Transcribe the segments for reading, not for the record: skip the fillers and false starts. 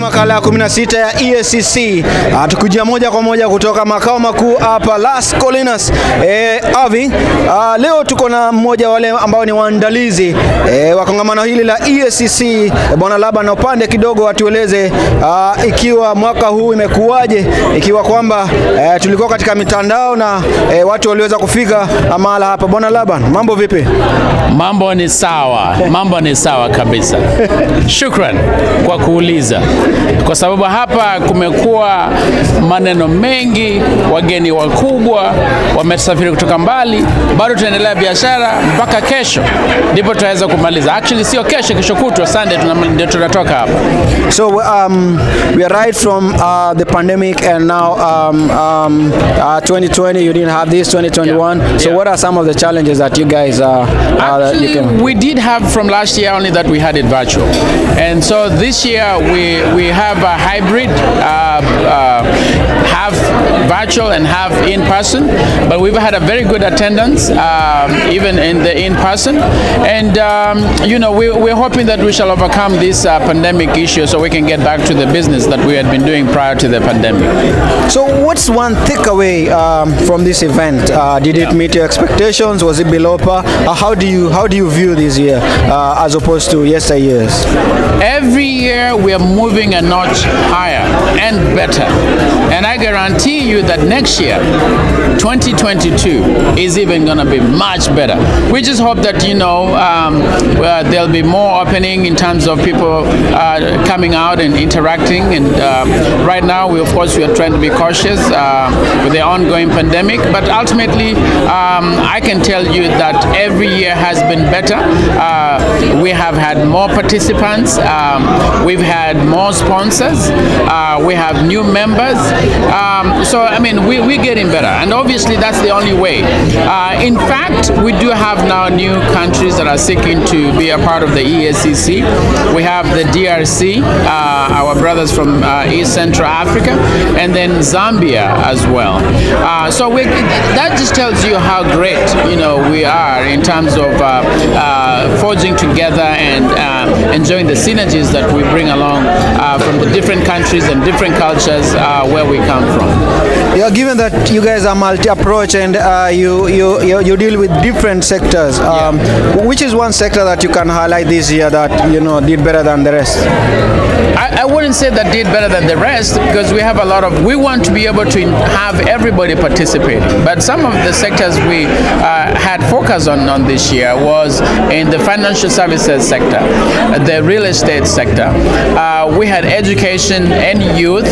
makala ya 16 ya EACC. Tukujia moja kwa moja kutoka makao makuu hapa Las Colinas. Avi, leo tuko na mmoja wale ambao ni waandalizi wa kongamano hili la EACC, Bwana Laban na Opande. Kidogo atueleze ikiwa mwaka huu imekuwaje, ikiwa kwamba tulikuwa katika mitandao na watu waliweza kufika mahala hapa. Bwana Laban, mambo vipi? Mambo ni sawa, mambo ni sawa kabisa. Shukran kwa kuuliza, kwa sababu hapa kumekuwa maneno mengi, wageni wakubwa wamesafiri kutoka mbali. Bado tunaendelea biashara mpaka kesho ndipo tutaweza kumaliza. Actually sio kesho, kesho kutwa Sunday ndio tunatoka hapa. So we are right from the pandemic and now 2020 you didn't have this, 2021. So what are some of the challenges that you guys actually, we did have from last year, only that we had it virtual. And so this year we have a hybrid, half virtual and half in person, but we've had a very good attendance, even in the in person. And you know, we're hoping that we shall overcome this pandemic issue so we can get back to the business that we had been doing prior to the pandemic. So what's one takeaway from this event? Did it meet your expectations? Was it below par? How do you view this year as opposed to yesteryears? Every year we are moving a notch higher and better, and I guarantee you that next year 2022 is even going to be much better. We just hope that, you know, there'll be more opening in terms of people coming out and interacting, and right now we are trying to be cautious with the ongoing pandemic, but ultimately I can tell you that every year has been better. We have had more participants, we've had more sponsors, we have new members, so I mean we're getting better, and obviously that's the only way. In fact, we do have now new countries that are seeking to be a part of the EACC. We have the DRC, our brothers from East Central Africa, and then Zambia as well. So that just tells you how great, you know, we are in terms of forging together and enjoying the synergies that we bring along from the different countries and different cultures where we come from. Yeah, given that you guys are multi-approach and you deal with different sectors, which is one sector that you can highlight this year that, you know, did better than the rest? I wouldn't say that did better than the rest, because we have a lot of, we want to be able to have everybody participating. But some of the sectors we had focus on this year was in the financial services sector, the real estate sector. We had education and youth,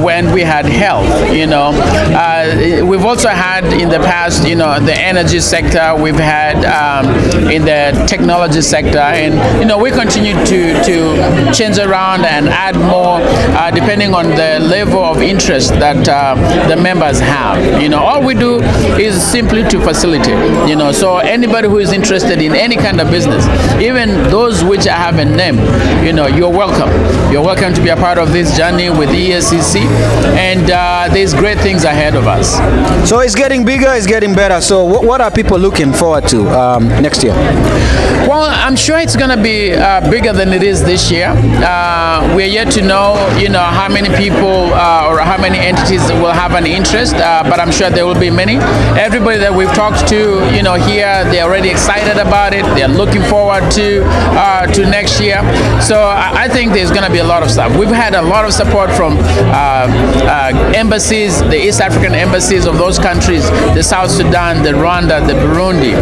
when we had health, you know. We've also had in the past, you know, the energy sector, we've had in the technology sector, and, you know, we continue to change around and add more depending on the level of interest that the members have. You know, all we do is simply to facilitate, you know, so anybody who is interested in any kind of business, even those which I haven't named, you know, you're welcome. You're welcome to be a part of this journey with EACC, and there's great things ahead of us. So it's getting bigger, it's getting better. So what are people looking forward to next year? Well, I'm sure it's going to be bigger than it is this year. We're yet to know, you know, how many people or how many entities will have an interest, but I'm sure there will be many. Everybody that we've talked to, you know, here, they're already excited about it. They're looking forward to next year. So I think there's going to be a lot of stuff. We've had a lot of support from embassies, the East African embassies of those countries, the South Sudan, the Rwanda, the Burundi,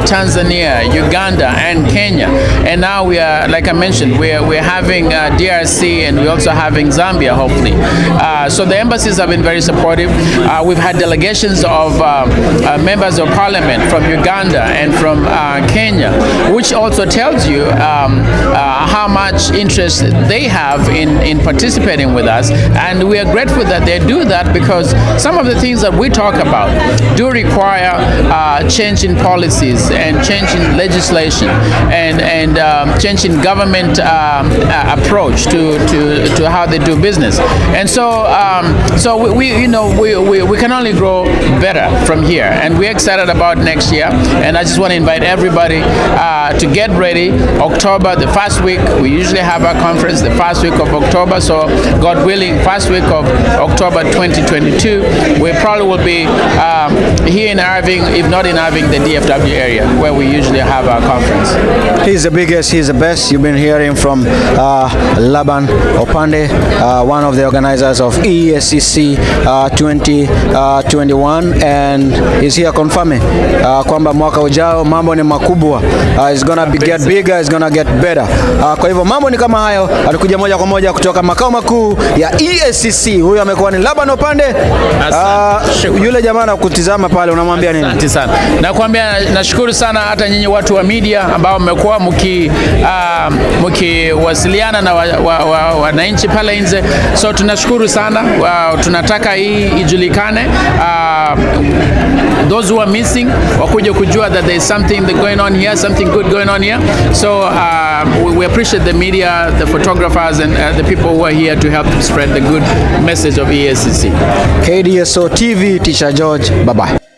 Tanzania, Uganda, and Kenya. And now we are, like I mentioned, we're having DRC, and we're also having Zambia, hopefully. So the embassies have been very supportive. We've had delegations of members of parliament from Uganda and from Kenya, which also tells you how much interest they have in participating with us. And we are grateful that they do that, because some of the things that we talk about do require change in policies and change in legislation and change in government approach to how they do business. And so So we can only grow better from here, and we're excited about next year. And I just want to invite everybody to get ready. October, the first week, we usually have our conference the first week of October. So God willing, first week of October 2022, we probably will be here in Irving, if not in Irving, the DFW area where we usually have our conference. He's the biggest, he's the best. You've been hearing from Laban Opande, one of the organizers of EACC 2021, and he's here confirming kwamba mwaka ujao mambo ni makubwa. It's gonna get bigger, it's gonna get better. Kwa hivyo mambo ni kama hayo. Alikuja moja kwa moja kutoka makao makuu ya EACC. Huyu amekuwa ni Laban Opande. Yule jamaa na kutizama pale, unamwambia nini? Asante sana. Nakwambia nashukuru sana hata nyinyi watu wa media ambao mmekuwa mkiwasiliana na wananchi pale nje. So tunashukuru sana. Tunataka hii ijulikane. Those who are missing wakuje kujua that there is something going on here, something good going on here. So we appreciate the media, the photographers, and the people who are here to help spread the good message of EACC. KDSO TV, Teacher George, bye-bye.